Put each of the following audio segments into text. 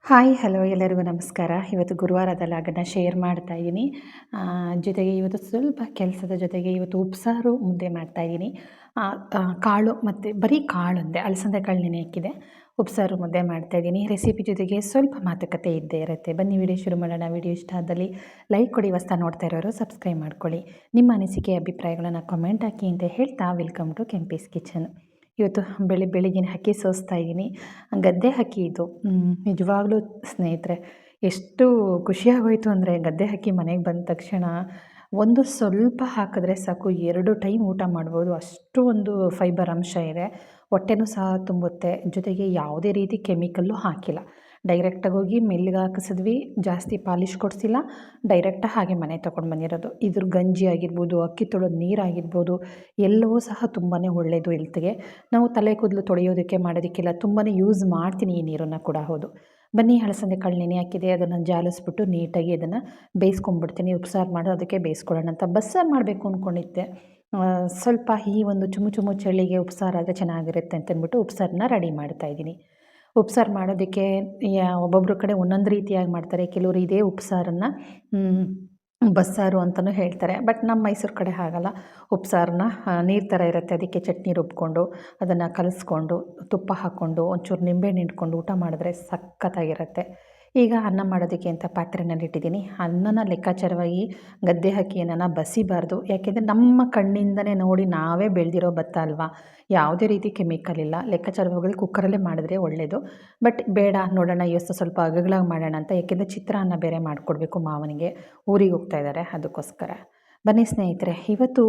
Hi hello ಎಲ್ಲರಿಗೂ ನಮಸ್ಕಾರ. ಇವತ್ತು ಗುರುವಾರದಲ್ಲ ಅದನ್ನು ಶೇರ್ ಮಾಡ್ತಾ ಇದ್ದೀನಿ. ಜೊತೆಗೆ ಇವತ್ತು ಸ್ವಲ್ಪ ಕೆಲಸದ ಜೊತೆಗೆ ಇವತ್ತು ಉಪ್ಸಾರು ಮುದ್ದೆ ಮಾಡ್ತಾಯಿದ್ದೀನಿ. ಕಾಳು ಮತ್ತು ಬರೀ ಕಾಳೊಂದೇ ಅಲಸಂದೆ ಕಾಳು ನೆನೆ ಹಾಕಿದೆ. ಉಪ್ಸಾರು ಮುದ್ದೆ ಮಾಡ್ತಾಯಿದ್ದೀನಿ. ರೆಸಿಪಿ ಜೊತೆಗೆ ಸ್ವಲ್ಪ ಮಾತುಕತೆ ಇದ್ದೇ ಇರುತ್ತೆ. ಬನ್ನಿ ವಿಡಿಯೋ ಶುರು ಮಾಡೋಣ. ವಿಡಿಯೋ ಇಷ್ಟ ಆದಲ್ಲಿ ಲೈಕ್ ಕೊಡಿ, ಹೊಸ್ತಾ ನೋಡ್ತಾ ಇರೋರು ಸಬ್ಸ್ಕ್ರೈಬ್ ಮಾಡ್ಕೊಳ್ಳಿ. ನಿಮ್ಮ ಅನಿಸಿಕೆ ಅಭಿಪ್ರಾಯಗಳನ್ನು ಕಮೆಂಟ್ ಹಾಕಿ ಅಂತ ಹೇಳ್ತಾ ವೆಲ್ಕಮ್ ಟು ಕೆಂಪೀಸ್ ಕಿಚನ್. ಇವತ್ತು ಬೆಳಿಗ್ಗೆನೇ ಹಕ್ಕಿ ಸೋಸ್ತಾ ಇದ್ದೀನಿ. ಗದ್ದೆ ಹಕ್ಕಿ ಇದು. ನಿಜವಾಗ್ಲೂ ಸ್ನೇಹಿತರೆ, ಎಷ್ಟು ಖುಷಿಯಾಗೋಯಿತು ಅಂದರೆ ಗದ್ದೆ ಹಕ್ಕಿ ಮನೆಗೆ ಬಂದ ತಕ್ಷಣ ಒಂದು ಸ್ವಲ್ಪ ಹಾಕಿದ್ರೆ ಸಾಕು 2 ಟೈಮ್ ಊಟ ಮಾಡ್ಬೋದು. ಅಷ್ಟು ಒಂದು ಫೈಬರ್ ಅಂಶ ಇದೆ. ಹೊಟ್ಟೆನೂ ಸಹ ತುಂಬುತ್ತೆ. ಜೊತೆಗೆ ಯಾವುದೇ ರೀತಿ ಕೆಮಿಕಲ್ಲು ಹಾಕಿಲ್ಲ. ಡೈರೆಕ್ಟಾಗಿ ಹೋಗಿ ಮೆಲ್ಗೆ ಹಾಕಿಸಿದ್ವಿ, ಜಾಸ್ತಿ ಪಾಲಿಶ್ ಕೊಡಿಸಿಲ್ಲ. ಡೈರೆಕ್ಟಾಗಿ ಹಾಗೆ ಮನೆ ತೊಗೊಂಡು ಬಂದಿರೋದು. ಇದ್ರ ಗಂಜಿ ಆಗಿರ್ಬೋದು, ಅಕ್ಕಿ ತೊಳೆದ ನೀರಾಗಿರ್ಬೋದು, ಎಲ್ಲವೂ ಸಹ ತುಂಬಾ ಒಳ್ಳೆಯದು ಹೆಲ್ತ್ಗೆ. ನಾವು ತಲೆ ಕೂದಲು ತೊಳೆಯೋದಕ್ಕೆ ಮಾಡೋದಕ್ಕೆಲ್ಲ ತುಂಬಾ ಯೂಸ್ ಮಾಡ್ತೀನಿ ಈ ನೀರನ್ನು ಕೂಡ. ಹೌದು, ಬನ್ನಿ ಅಲಸಂದೆ ಕಾಳು ನೆನೆ ಹಾಕಿದೆ, ಅದನ್ನು ಜಾಲಿಸ್ಬಿಟ್ಟು ನೀಟಾಗಿ ಅದನ್ನು ಬೇಯಿಸ್ಕೊಂಡ್ಬಿಡ್ತೀನಿ. ಉಪ್ಸಾರು ಮಾಡೋ ಅದಕ್ಕೆ ಬೇಯಿಸ್ಕೊಳ್ಳೋಣ ಅಂತ ಬಸ್ಸಾರು ಮಾಡಬೇಕು ಅಂದ್ಕೊಂಡಿದ್ದೆ. ಸ್ವಲ್ಪ ಈ ಒಂದು ಚುಮು ಚುಮು ಚಳಿಗೆ ಉಪ್ಸಾರಾದರೆ ಚೆನ್ನಾಗಿರುತ್ತೆ ಅಂತಂದ್ಬಿಟ್ಟು ಉಪ್ಸಾರನ್ನ ರೆಡಿ ಮಾಡ್ತಾಯಿದ್ದೀನಿ. ಉಪ್ಸಾರು ಮಾಡೋದಕ್ಕೆ ಒಬ್ಬೊಬ್ಬರು ಕಡೆ ಒಂದೊಂದು ರೀತಿಯಾಗಿ ಮಾಡ್ತಾರೆ. ಕೆಲವರು ಇದೇ ಉಪ್ಸಾರನ್ನು ಬಸ್ಸಾರು ಅಂತಲೂ ಹೇಳ್ತಾರೆ. ಬಟ್ ನಮ್ಮ ಮೈಸೂರು ಕಡೆ ಹಾಗಲ್ಲ. ಉಪ್ಸಾರನ್ನ ನೀರು ಥರ ಇರುತ್ತೆ, ಅದಕ್ಕೆ ಚಟ್ನಿ ರುಬ್ಕೊಂಡು ಅದನ್ನು ಕಲಿಸ್ಕೊಂಡು ತುಪ್ಪ ಹಾಕ್ಕೊಂಡು ಒಂಚೂರು ನಿಂಬೆಹಣ್ಣು ಹಿಂಡ್ಕೊಂಡು ಊಟ ಮಾಡಿದ್ರೆ ಸಖತ್ತಾಗಿರುತ್ತೆ. ಈಗ ಅನ್ನ ಮಾಡೋದಕ್ಕೆ ಅಂತ ಪಾತ್ರೆನಲ್ಲಿ ಇಟ್ಟಿದ್ದೀನಿ. ಅನ್ನನ ಲೆಕ್ಕಾಚಾರವಾಗಿ ಗದ್ದೆ ಅಕ್ಕಿಯನ್ನು ಬಸಿಬಾರ್ದು. ಯಾಕೆಂದರೆ ನಮ್ಮ ಕಣ್ಣಿಂದನೇ ನೋಡಿ ನಾವೇ ಬೆಳೆದಿರೋ ಭತ್ತ ಅಲ್ವಾ, ಯಾವುದೇ ರೀತಿ ಕೆಮಿಕಲ್ ಇಲ್ಲ. ಲೆಕ್ಕಾಚಾರವಾಗಿ ಕುಕ್ಕರಲ್ಲೇ ಮಾಡಿದ್ರೆ ಒಳ್ಳೆಯದು. ಬಟ್ ಬೇಡ, ನೋಡೋಣ ಇವತ್ತು ಸ್ವಲ್ಪ ಅಗಗಳಾಗಿ ಮಾಡೋಣ ಅಂತ. ಯಾಕೆಂದರೆ ಚಿತ್ರಾನ್ನ ಬೇರೆ ಮಾಡಿಕೊಡ್ಬೇಕು ಮಾವನಿಗೆ, ಊರಿಗೆ ಹೋಗ್ತಾ ಇದ್ದಾರೆ, ಅದಕ್ಕೋಸ್ಕರ. ಬನ್ನಿ ಸ್ನೇಹಿತರೆ, ಇವತ್ತು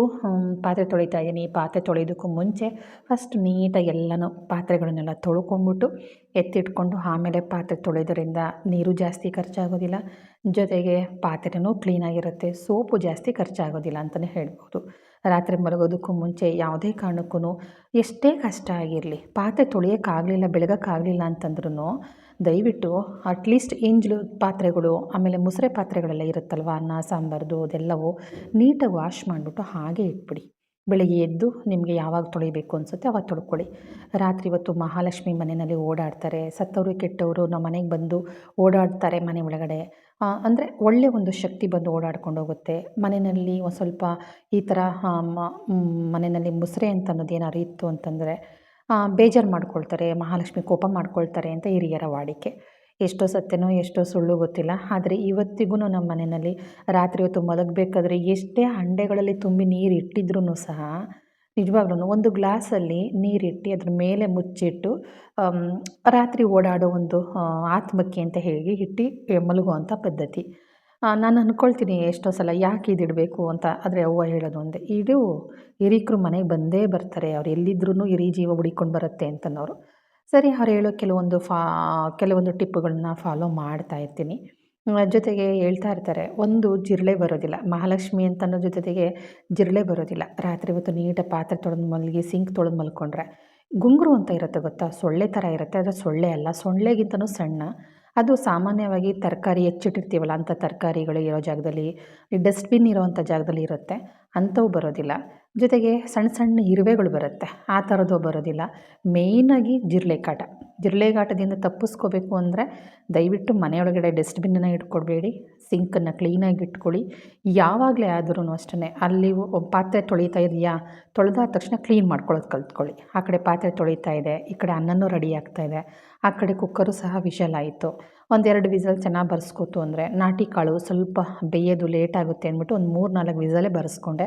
ಪಾತ್ರೆ ತೊಳಿತಾ ಇದ್ದೀನಿ. ಪಾತ್ರೆ ತೊಳೆಯೋದಕ್ಕೂ ಮುಂಚೆ ಫಸ್ಟ್ ನೀಟಾಗಿ ಎಲ್ಲನೂ ಪಾತ್ರೆಗಳನ್ನೆಲ್ಲ ತೊಳ್ಕೊಂಬಿಟ್ಟು ಎತ್ತಿಟ್ಕೊಂಡು ಆಮೇಲೆ ಪಾತ್ರೆ ತೊಳೆಯೋದ್ರಿಂದ ನೀರು ಜಾಸ್ತಿ ಖರ್ಚಾಗೋದಿಲ್ಲ. ಜೊತೆಗೆ ಪಾತ್ರೆನೂ ಕ್ಲೀನಾಗಿರುತ್ತೆ, ಸೋಪು ಜಾಸ್ತಿ ಖರ್ಚಾಗೋದಿಲ್ಲ ಅಂತಲೇ ಹೇಳ್ಬೋದು. ರಾತ್ರಿ ಮಲಗೋದಕ್ಕೂ ಮುಂಚೆ ಯಾವುದೇ ಕಾರಣಕ್ಕೂ ಎಷ್ಟೇ ಕಷ್ಟ ಆಗಿರಲಿ, ಪಾತ್ರೆ ತೊಳೆಯೋಕ್ಕಾಗಲಿಲ್ಲ, ಬೆಳಗೋಕ್ಕಾಗಲಿಲ್ಲ ಅಂತಂದ್ರೂ ದಯವಿಟ್ಟು ಅಟ್ಲೀಸ್ಟ್ ಎಂಜಲು ಪಾತ್ರೆಗಳು, ಆಮೇಲೆ ಮುಸುರೆ ಪಾತ್ರೆಗಳೆಲ್ಲ ಇರುತ್ತಲ್ವ, ಅನ್ನ ಸಾಂಬಾರ್ದು ಅದೆಲ್ಲವೂ ನೀಟಾಗಿ ವಾಶ್ ಮಾಡಿಬಿಟ್ಟು ಹಾಗೆ ಇಟ್ಬಿಡಿ. ಬೆಳಗ್ಗೆ ಎದ್ದು ನಿಮಗೆ ಯಾವಾಗ ತೊಳಿಬೇಕು ಅನಿಸುತ್ತೆ ಆವಾಗ ತೊಳ್ಕೊಳ್ಳಿ. ರಾತ್ರಿ ಹೊತ್ತು ಮಹಾಲಕ್ಷ್ಮಿ ಮನೆಯಲ್ಲಿ ಓಡಾಡ್ತಾರೆ, ಸತ್ತವರು ಕೆಟ್ಟವರು ನಮ್ಮ ಮನೆಗೆ ಬಂದು ಓಡಾಡ್ತಾರೆ ಮನೆ ಒಳಗಡೆ. ಅಂದರೆ ಒಳ್ಳೆಯ ಒಂದು ಶಕ್ತಿ ಬಂದು ಓಡಾಡ್ಕೊಂಡು ಹೋಗುತ್ತೆ ಮನೆಯಲ್ಲಿ. ಒಂದು ಸ್ವಲ್ಪ ಈ ಥರ ಮನೆಯಲ್ಲಿ ಮುಸುರೆ ಅಂತ ಅನ್ನೋದು ಏನಾದ್ರು ಇತ್ತು ಅಂತಂದರೆ ಬೇಜಾರು ಮಾಡ್ಕೊಳ್ತಾರೆ, ಮಹಾಲಕ್ಷ್ಮಿ ಕೋಪ ಮಾಡ್ಕೊಳ್ತಾರೆ ಅಂತ ಹಿರಿಯರ ವಾಡಿಕೆ. ಎಷ್ಟೋ ಸತ್ಯನೋ ಎಷ್ಟೋ ಸುಳ್ಳು ಗೊತ್ತಿಲ್ಲ. ಆದರೆ ಇವತ್ತಿಗೂ ನಮ್ಮ ಮನೆಯಲ್ಲಿ ರಾತ್ರಿ ಹೊತ್ತು ಮಲಗಬೇಕಾದ್ರೆ ಎಷ್ಟೇ ಹಂಡೆಗಳಲ್ಲಿ ತುಂಬಿ ನೀರು ಇಟ್ಟಿದ್ರೂ ಸಹ ನಿಜವಾಗ್ಲೂ ಒಂದು ಗ್ಲಾಸಲ್ಲಿ ನೀರಿಟ್ಟು ಅದ್ರ ಮೇಲೆ ಮುಚ್ಚಿಟ್ಟು ರಾತ್ರಿ ಓಡಾಡೋ ಒಂದು ಆತ್ಮಕ್ಕೆ ಅಂತ ಹೇಳಿ ಇಟ್ಟು ಮಲಗುವಂಥ ಪದ್ಧತಿ. ನಾನು ಅಂದ್ಕೊಳ್ತೀನಿ ಎಷ್ಟೋ ಸಲ ಯಾಕೆ ಇದಿಡಬೇಕು ಅಂತ. ಆದರೆ ಅವ್ವ ಹೇಳೋದು ಒಂದೇ, ಇದು ಹಿರೀಕರು ಮನೆಗೆ ಬಂದೇ ಬರ್ತಾರೆ, ಅವ್ರು ಎಲ್ಲಿದ್ರೂ ಹಿರಿ ಜೀವ ಹುಡಿಕೊಂಡು ಬರುತ್ತೆ ಅಂತನೋರು. ಸರಿ, ಅವ್ರು ಹೇಳೋ ಕೆಲವೊಂದು ಟಿಪ್ಪುಗಳನ್ನ ಫಾಲೋ ಮಾಡ್ತಾ ಇರ್ತೀನಿ. ಜೊತೆಗೆ ಹೇಳ್ತಾ ಇರ್ತಾರೆ, ಒಂದು ಜಿರಳೆ ಬರೋದಿಲ್ಲ ಮಹಾಲಕ್ಷ್ಮಿ ಅಂತ ಅನ್ನೋ ಜೊತೆಗೆ ಜಿರಳೆ ಬರೋದಿಲ್ಲ. ರಾತ್ರಿ ಹೊತ್ತು ನೀಟಾಗಿ ಪಾತ್ರೆ ತೊಳೆದು ಮಲಗಿ ಸಿಂಕ್ ತೊಳೆದು ಮಲ್ಕೊಂಡ್ರೆ ಗುಂಗುರು ಅಂತ ಇರುತ್ತೆ ಗೊತ್ತಾ, ಸೊಳ್ಳೆ ಥರ ಇರುತ್ತೆ. ಅದು ಸೊಳ್ಳೆ ಅಲ್ಲ, ಸೊಳ್ಳೆಗಿಂತನೂ ಸಣ್ಣ. ಅದು ಸಾಮಾನ್ಯವಾಗಿ ತರಕಾರಿ ಹೆಚ್ಚಿಟ್ಟಿರ್ತೀವಲ್ಲ ಅಂಥ ತರಕಾರಿಗಳು ಇರೋ ಜಾಗದಲ್ಲಿ, ಡಸ್ಟ್ಬಿನ್ ಇರೋವಂಥ ಜಾಗದಲ್ಲಿ ಇರುತ್ತೆ, ಅಂಥವು ಬರೋದಿಲ್ಲ. ಜೊತೆಗೆ ಸಣ್ಣ ಸಣ್ಣ ಇರುವೆಗಳು ಬರುತ್ತೆ, ಆ ಥರದ್ದು ಬರೋದಿಲ್ಲ. ಮೇಯ್ನಾಗಿ ಜಿರಳೆ ಕಾಟದಿಂದ ತಪ್ಪಿಸ್ಕೋಬೇಕು ಅಂದರೆ ದಯವಿಟ್ಟು ಮನೆಯೊಳಗಡೆ ಡಸ್ಟ್ಬಿನ್ನನ್ನು ಇಟ್ಕೊಡ್ಬೇಡಿ, ಸಿಂಕನ್ನು ಕ್ಲೀನಾಗಿ ಇಟ್ಕೊಳ್ಳಿ. ಯಾವಾಗಲೇ ಆದ್ರೂ ಅಷ್ಟೇ, ಅಲ್ಲಿ ಪಾತ್ರೆ ತೊಳಿತಾ ಇದೆಯಾ, ತೊಳೆದಾದ ತಕ್ಷಣ ಕ್ಲೀನ್ ಮಾಡ್ಕೊಳ್ಳೋದು ಕಲ್ತ್ಕೊಳ್ಳಿ. ಆ ಕಡೆ ಪಾತ್ರೆ ತೊಳಿತಾ ಇದೆ, ಈ ಕಡೆ ಅನ್ನನೂ ರೆಡಿ ಆಗ್ತಾಯಿದೆ, ಆ ಕಡೆ ಕುಕ್ಕರು ಸಹ ವಿಷಲ್ ಆಯಿತು. 1-2 ವಿಸಲ್ ಚೆನ್ನಾಗಿ ಬರೆಸ್ಕೋತು ಅಂದರೆ ನಾಟಿ ಕಾಳು ಸ್ವಲ್ಪ ಬೇಯೋದು ಲೇಟ್ ಆಗುತ್ತೆ ಅಂದ್ಬಿಟ್ಟು ಒಂದು 3-4 ವಿಸಲೇ ಬರೆಸ್ಕೊಂಡೆ,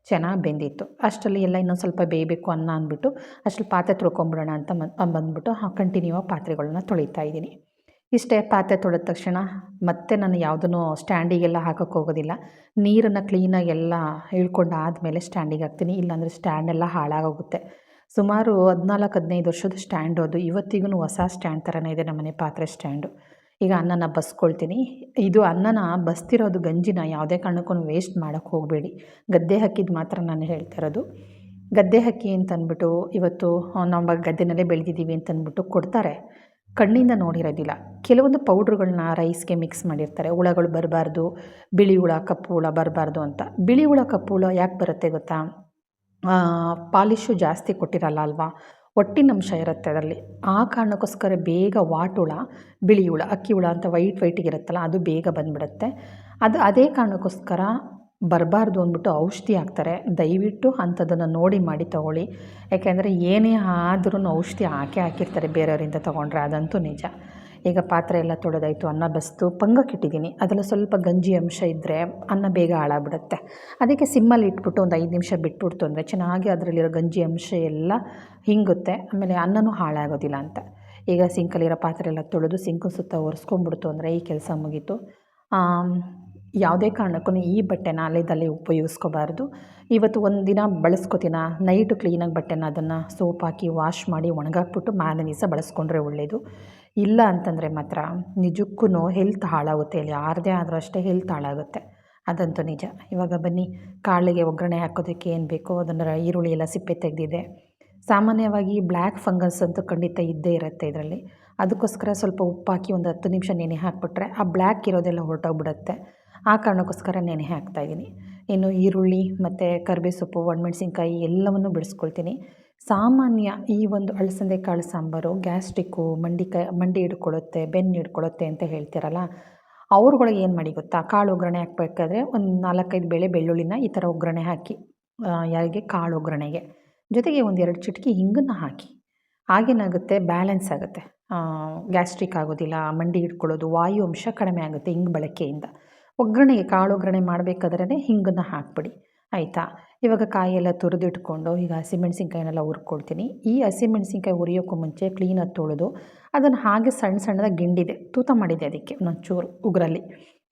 ಚೆನ್ನಾಗಿ ಬೆಂದಿತ್ತು. ಅಷ್ಟರಲ್ಲಿ ಎಲ್ಲ ಇನ್ನೊಂದು ಸ್ವಲ್ಪ ಬೇಯಬೇಕು ಅನ್ನ ಅಂದ್ಬಿಟ್ಟು ಅಷ್ಟರಲ್ಲಿ ಪಾತ್ರೆ ತೊಳ್ಕೊಂಬಿಡೋಣ ಅಂತ ಬಂದ್ಬಿಟ್ಟು ಕಂಟಿನ್ಯೂ ಆಗಿ ಪಾತ್ರೆಗಳನ್ನ ತೊಳಿತಾ ಇದ್ದೀನಿ. ಇಷ್ಟೇ, ಪಾತ್ರೆ ತೊಳೆದ ತಕ್ಷಣ ಮತ್ತೆ ನಾನು ಯಾವುದನ್ನು ಸ್ಟ್ಯಾಂಡಿಗೆಲ್ಲ ಹಾಕೋಕ್ಕೆ ಹೋಗೋದಿಲ್ಲ. ನೀರನ್ನು ಕ್ಲೀನಾಗಿ ಎಲ್ಲ ಇಳ್ಕೊಂಡು ಆದಮೇಲೆ ಸ್ಟ್ಯಾಂಡಿಗೆ ಹಾಕ್ತೀನಿ, ಇಲ್ಲಾಂದರೆ ಸ್ಟ್ಯಾಂಡೆಲ್ಲ ಹಾಳಾಗೋಗುತ್ತೆ. ಸುಮಾರು 14-15 ವರ್ಷದ ಸ್ಟ್ಯಾಂಡು ಅದು. ಇವತ್ತಿಗೂ ಹೊಸ ಸ್ಟ್ಯಾಂಡ್ ಥರನೇ ಇದೆ ನಮ್ಮನೆ ಪಾತ್ರೆ ಸ್ಟ್ಯಾಂಡು. ಈಗ ಅನ್ನನ ಬಸ್ಕೊಳ್ತೀನಿ. ಇದು ಅನ್ನನ ಬಸ್ತಿರೋದು ಗಂಜಿನ ಯಾವುದೇ ಕಾರಣಕ್ಕೂ ವೇಸ್ಟ್ ಮಾಡೋಕ್ಕೆ ಹೋಗಬೇಡಿ. ಗದ್ದೆ ಅಕ್ಕಿದು ಮಾತ್ರ ನಾನು ಹೇಳ್ತಾ ಇರೋದು. ಗದ್ದೆ ಅಕ್ಕಿ ಅಂತಂದ್ಬಿಟ್ಟು ಇವತ್ತು ನಮ್ಮ ಗದ್ದೆನಲ್ಲೇ ಬೆಳೆದಿದ್ದೀವಿ ಅಂತಂದ್ಬಿಟ್ಟು ಕೊಡ್ತಾರೆ, ಕಣ್ಣಿಂದ ನೋಡಿರೋದಿಲ್ಲ. ಕೆಲವೊಂದು ಪೌಡ್ರುಗಳನ್ನ ರೈಸ್ಗೆ ಮಿಕ್ಸ್ ಮಾಡಿರ್ತಾರೆ, ಹುಳಗಳು ಬರಬಾರ್ದು, ಬಿಳಿ ಹುಳ ಕಪ್ಪು ಹುಳ ಬರಬಾರ್ದು ಅಂತ. ಬಿಳಿ ಹುಳ ಕಪ್ಪು ಹುಳ ಯಾಕೆ ಬರುತ್ತೆ ಗೊತ್ತಾ, ಪಾಲಿಶು ಜಾಸ್ತಿ ಕೊಟ್ಟಿರಲ್ಲ ಅಲ್ವಾ. ಒಟ್ಟಿನಂಶ ಇರುತ್ತೆ ಅದರಲ್ಲಿ. ಆ ಕಾರಣಕ್ಕೋಸ್ಕರ ಬೇಗ ವಾಟುಳ, ಬಿಳಿ ಹುಳ, ಅಕ್ಕಿ ಹುಳ ಅಂತ ವೈಟಿಗಿರುತ್ತಲ್ಲ ಅದು ಬೇಗ ಬಂದುಬಿಡುತ್ತೆ. ಅದೇ ಕಾರಣಕ್ಕೋಸ್ಕರ ಬರಬಾರ್ದು ಅಂದ್ಬಿಟ್ಟು ಔಷಧಿ ಹಾಕ್ತಾರೆ. ದಯವಿಟ್ಟು ಅಂಥದ್ದನ್ನು ನೋಡಿ ಮಾಡಿ ತೊಗೊಳ್ಳಿ. ಯಾಕೆಂದರೆ ಏನೇ ಆದ್ರೂ ಔಷಧಿ ಹಾಕಿರ್ತಾರೆ ಬೇರೆಯವರಿಂದ ತೊಗೊಂಡ್ರೆ, ಅದಂತೂ ನಿಜ. ಈಗ ಪಾತ್ರೆ ಎಲ್ಲ ತೊಳೆದಾಯಿತು, ಅನ್ನ ಬಸ್ತು ಪಂಗಕ್ಕಿಟ್ಟಿದ್ದೀನಿ. ಅದರಲ್ಲಿ ಸ್ವಲ್ಪ ಗಂಜಿ ಅಂಶ ಇದ್ದರೆ ಅನ್ನ ಬೇಗ ಹಾಳಾಗ್ಬಿಡುತ್ತೆ. ಅದಕ್ಕೆ ಸಿಮ್ಮಲ್ಲಿ ಇಟ್ಬಿಟ್ಟು ಒಂದು 5 ನಿಮಿಷ ಬಿಟ್ಬಿಡ್ತು ಅಂದರೆ ಚೆನ್ನಾಗಿ ಅದರಲ್ಲಿರೋ ಗಂಜಿ ಅಂಶ ಎಲ್ಲ ಹಿಂಗುತ್ತೆ, ಆಮೇಲೆ ಅನ್ನನೂ ಹಾಳಾಗೋದಿಲ್ಲ ಅಂತ. ಈಗ ಸಿಂಕಲ್ಲಿರೋ ಪಾತ್ರೆ ಎಲ್ಲ ತೊಳೆದು ಸಿಂಕು ಸುತ್ತ ಒರೆಸ್ಕೊಂಡ್ಬಿಡ್ತು ಅಂದರೆ ಈ ಕೆಲಸ ಮುಗೀತು. ಯಾವುದೇ ಕಾರಣಕ್ಕೂ ಈ ಬಟ್ಟೆನ ಅಲ್ಲಿದ್ದಲ್ಲಿ ಉಪಯೋಗಿಸ್ಕೋಬಾರ್ದು. ಇವತ್ತು ಒಂದು ದಿನ ಬಳಸ್ಕೋತೀನ, ನೈಟು ಕ್ಲೀನಾಗಿ ಬಟ್ಟೆನ ಅದನ್ನು ಸೋಪ್ ಹಾಕಿ ವಾಶ್ ಮಾಡಿ ಒಣಗಾಕ್ಬಿಟ್ಟು ಮಾರನೇ ದಿವಸ ಬಳಸ್ಕೊಂಡ್ರೆ ಒಳ್ಳೆಯದು. ಇಲ್ಲ ಅಂತಂದರೆ ಮಾತ್ರ ನಿಜಕ್ಕೂ ಹೆಲ್ತ್ ಹಾಳಾಗುತ್ತೆ. ಇಲ್ಲಿ ಯಾರದೇ ಆದರೂ ಅಷ್ಟೇ ಹೆಲ್ತ್ ಹಾಳಾಗುತ್ತೆ, ಅದಂತೂ ನಿಜ. ಇವಾಗ ಬನ್ನಿ, ಕಾಳಿಗೆ ಒಗ್ಗರಣೆ ಹಾಕೋದಕ್ಕೆ ಏನು ಬೇಕೋ ಅದನ್ನು ಈರುಳ್ಳಿ ಎಲ್ಲ ಸಿಪ್ಪೆ ತೆಗೆದಿದೆ. ಸಾಮಾನ್ಯವಾಗಿ ಬ್ಲ್ಯಾಕ್ ಫಂಗಸ್ ಅಂತೂ ಖಂಡಿತ ಇದ್ದೇ ಇರುತ್ತೆ ಇದರಲ್ಲಿ. ಅದಕ್ಕೋಸ್ಕರ ಸ್ವಲ್ಪ ಉಪ್ಪು ಹಾಕಿ ಒಂದು 10 ನಿಮಿಷ ನೆನೆ ಹಾಕಿಬಿಟ್ರೆ ಆ ಬ್ಲ್ಯಾಕ್ ಇರೋದೆಲ್ಲ ಹೊರಟೋಗ್ಬಿಡುತ್ತೆ. ಆ ಕಾರಣಕ್ಕೋಸ್ಕರ ನೆನೆ ಹಾಕ್ತಾಯಿದ್ದೀನಿ. ಇನ್ನು ಈರುಳ್ಳಿ ಮತ್ತು ಕರಿಬೇವು ಸೊಪ್ಪು, ಒಣಮೆಣ್ಸಿನ್ಕಾಯಿ ಎಲ್ಲವನ್ನು ಬಿಡಿಸ್ಕೊಳ್ತೀನಿ. ಸಾಮಾನ್ಯ ಈ ಒಂದು ಅಲಸಂದೆ ಕಾಳು ಸಾಂಬಾರು ಗ್ಯಾಸ್ಟ್ರಿಕ್ಕು, ಮಂಡಿ ಹಿಡ್ಕೊಳ್ಳುತ್ತೆ, ಬೆನ್ನು ಹಿಡ್ಕೊಳ್ಳುತ್ತೆ ಅಂತ ಹೇಳ್ತೀರಲ್ಲ, ಅವ್ರುಗಳಿಗೆ ಏನು ಮಾಡಿ ಗೊತ್ತಾ, ಕಾಳು ಒಗ್ಗರಣೆ ಹಾಕಬೇಕಾದ್ರೆ ಒಂದು 4-5 ಬೇಳೆ ಬೆಳ್ಳುಳ್ಳಿನ ಈ ಥರ ಒಗ್ಗರಣೆ ಹಾಕಿ, ಯಾರಿಗೆ ಕಾಳು ಒಗ್ಗರಣೆಗೆ, ಜೊತೆಗೆ ಒಂದು 2 ಚಿಟಿಕೆ ಹಿಂಗನ್ನು ಹಾಕಿ. ಆಗೇನಾಗುತ್ತೆ, ಬ್ಯಾಲೆನ್ಸ್ ಆಗುತ್ತೆ, ಗ್ಯಾಸ್ಟ್ರಿಕ್ ಆಗೋದಿಲ್ಲ, ಮಂಡಿ ಹಿಡ್ಕೊಳ್ಳೋದು, ವಾಯು ಅಂಶ ಕಡಿಮೆ ಆಗುತ್ತೆ ಹಿಂಗೆ ಬಳಕೆಯಿಂದ. ಒಗ್ಗರಣೆಗೆ ಕಾಳು ಒಗ್ಗರಣೆ ಮಾಡಬೇಕಾದ್ರೇ ಹಿಂಗನ್ನು ಹಾಕ್ಬಿಡಿ, ಆಯಿತಾ. ಇವಾಗ ಕಾಯೆಲ್ಲ ತುರಿದಿಟ್ಕೊಂಡು ಈಗ ಹಸಿಮೆಣ್ಸಿನ್ಕಾಯಿನೆಲ್ಲ ಹುರ್ಕೊಳ್ತೀನಿ. ಈ ಹಸಿಮೆಣ್ಸಿನ್ಕಾಯಿ ಹುರಿಯೋಕ್ಕೂ ಮುಂಚೆ ಕ್ಲೀನಾಗಿ ತೊಳೆದು ಅದನ್ನು ಹಾಗೆ ಸಣ್ಣ ಸಣ್ಣದಾಗಿ ಗಿಂಡಿದೆ, ತೂತ ಮಾಡಿದೆ ಅದಕ್ಕೆ ಒಂಚೂರು ಉಗುರಲ್ಲಿ.